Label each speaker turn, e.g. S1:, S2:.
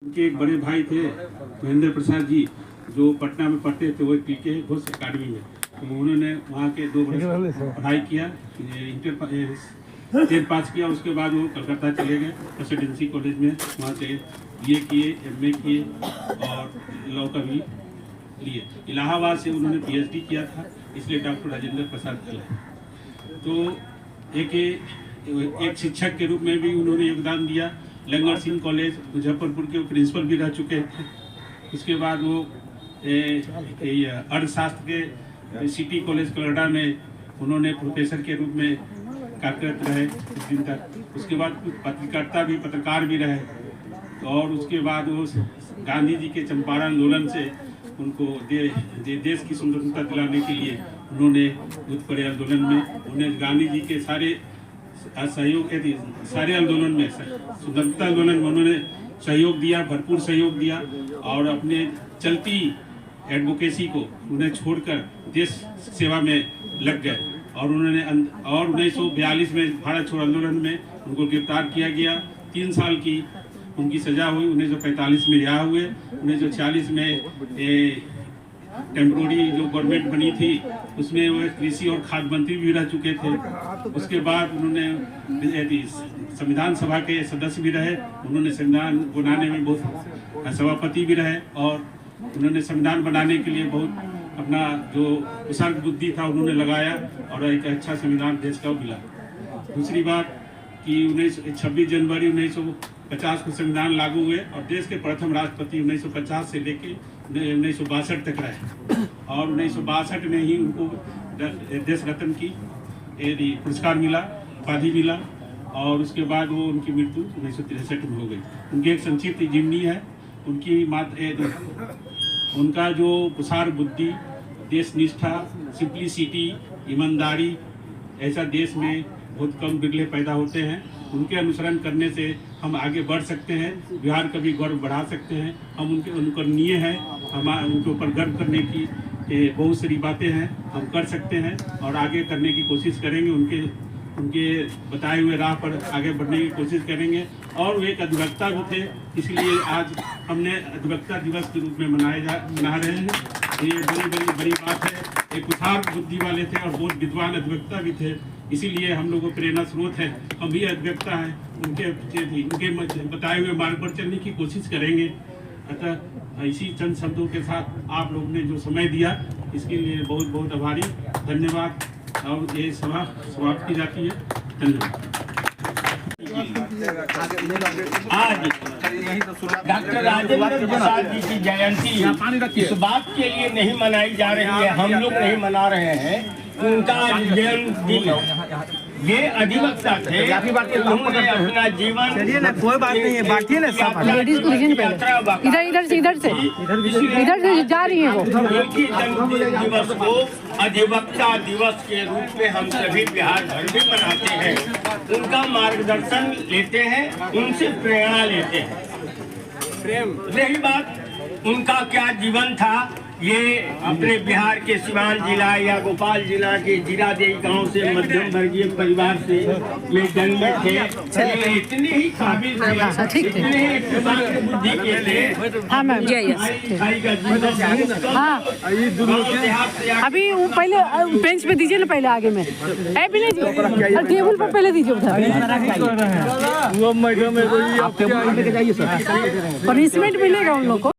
S1: उनके एक बड़े भाई थे महेंद्र प्रसाद जी, जो पटना में पढ़ते थे, वो पीके घोष अकादमी में। तो उन्होंने वहाँ के 2 वर्ष पढ़ाई किया, इंटर 10 पास किया। उसके बाद वो कलकत्ता चले गए प्रेसिडेंसी कॉलेज में, वहाँ से BA किए, MA किए और लॉ का भी लिए। इलाहाबाद से उन्होंने PhD किया था, इसलिए डॉक्टर राजेंद्र प्रसाद कहलाए। तो एक शिक्षक के रूप में भी उन्होंने योगदान दिया। लंगर सिंह कॉलेज मुजफ्फरपुर के प्रिंसिपल भी रह चुके थे। उसके बाद वो अर्थशास्त्र के सिटी कॉलेज कलकत्ता में उन्होंने प्रोफेसर के रूप में कार्यरत रहे कुछ दिन तक। उसके बाद पत्रकार भी रहे। और उसके बाद वो गांधी जी के चंपारण आंदोलन से उनको देश की स्वतंत्रता दिलाने के लिए उन्होंने बहुत बड़े आंदोलन में उन्हें गांधी जी के सारे आंदोलन में, स्वतंत्रता आंदोलन में उन्होंने सहयोग दिया, भरपूर सहयोग दिया। और अपने चलती एडवोकेसी को उन्हें छोड़कर देश सेवा में लग गए। और उन्होंने 1942 में भारत छोड़ो आंदोलन में उनको गिरफ्तार किया गया। 3 साल की उनकी सजा हुई। 1945 में रिहा हुए। 1946 में टेम्पोररी जो गवर्नमेंट बनी थी उसमें वो कृषि और खाद्य मंत्री भी रह चुके थे। उसके बाद उन्होंने संविधान सभा के सदस्य भी रहे। उन्होंने संविधान बनाने में बहुत सभापति भी रहे और उन्होंने संविधान बनाने के लिए बहुत अपना जो कुशल बुद्धि था उन्होंने लगाया और एक अच्छा संविधान देश का मिला। दूसरी बात कि 26 जनवरी 1950 को संविधान लागू हुए और देश के प्रथम राष्ट्रपति 1950 से लेकर 1962 तक रहे। और 1962 में ही उनको देश रत्न की पुरस्कार मिला, उपाधि मिला। और उसके बाद वो उनकी मृत्यु 1963 में हो गई। उनकी एक संक्षिप्त जीवनी है। उनका जो कुशार बुद्धि, देश निष्ठा, सिंप्लिसिटी, ईमानदारी, ऐसा देश में बहुत कम बिरले पैदा होते हैं। उनके अनुसरण करने से हम आगे बढ़ सकते हैं, बिहार का भी गौरव बढ़ा सकते हैं। हम अनुकरणीय हैं, हम उनके ऊपर गर्व करने की बहुत सारी बातें हैं, हम कर सकते हैं और आगे करने की कोशिश करेंगे। उनके बताए हुए राह पर आगे बढ़ने की कोशिश करेंगे। और वो एक अधिवक्ता भी थे, इसलिए आज हमने अधिवक्ता दिवस के रूप में मना रहे हैं। ये बड़ी बात है। एक कुशार बुद्धि वाले थे और बहुत विद्वान अधिवक्ता भी थे, इसीलिए हम लोगों को प्रेरणा स्रोत है। हम भी अधिवक्ता हैं, उनके बताए हुए मार्ग पर चलने की कोशिश करेंगे। अतः इसी चंद शब्दों के साथ आप लोगों ने जो समय दिया इसके लिए बहुत बहुत आभारी, धन्यवाद। और ये सभा समाप्त की जाती है। धन्यवाद।
S2: आज डॉक्टर राजेंद्र प्रसाद जी की जयंती इस बात के लिए नहीं मनाई जा रही है, हम लोग नहीं मना रहे हैं। उनका जन्मदिन ये अधिवक्ता थे, उन्होंने अपना जीवन,
S3: चलिए ना, कोई बात नहीं है, बांटिए ना सब।
S4: लेडीज को लीजिए पहले, इधर से जा रही है वो।
S2: उनकी जन्मदिन दिवस को अधिवक्ता दिवस के रूप में हम सभी बिहार भर में मनाते हैं। उनका मार्गदर्शन लेते हैं, उनसे प्रेरणा लेते हैं। रही बात उनका क्या जीवन था, ये अपने बिहार के सिवान जिला या भोपाल जिला के जीरादेई गांव से मध्यम वर्गीय परिवार से ये जन्मे थे। ये इतने ही काबिल थे, इतने ही बुद्धि के थे।
S4: हाँ मैम, अभी वो पहले बेंच पे दीजिए ना, पहले आगे में टेबल पर पहले दीजिए उधर।
S3: वो मैडम
S4: पनिशमेंट मिलेगा उन लोग को।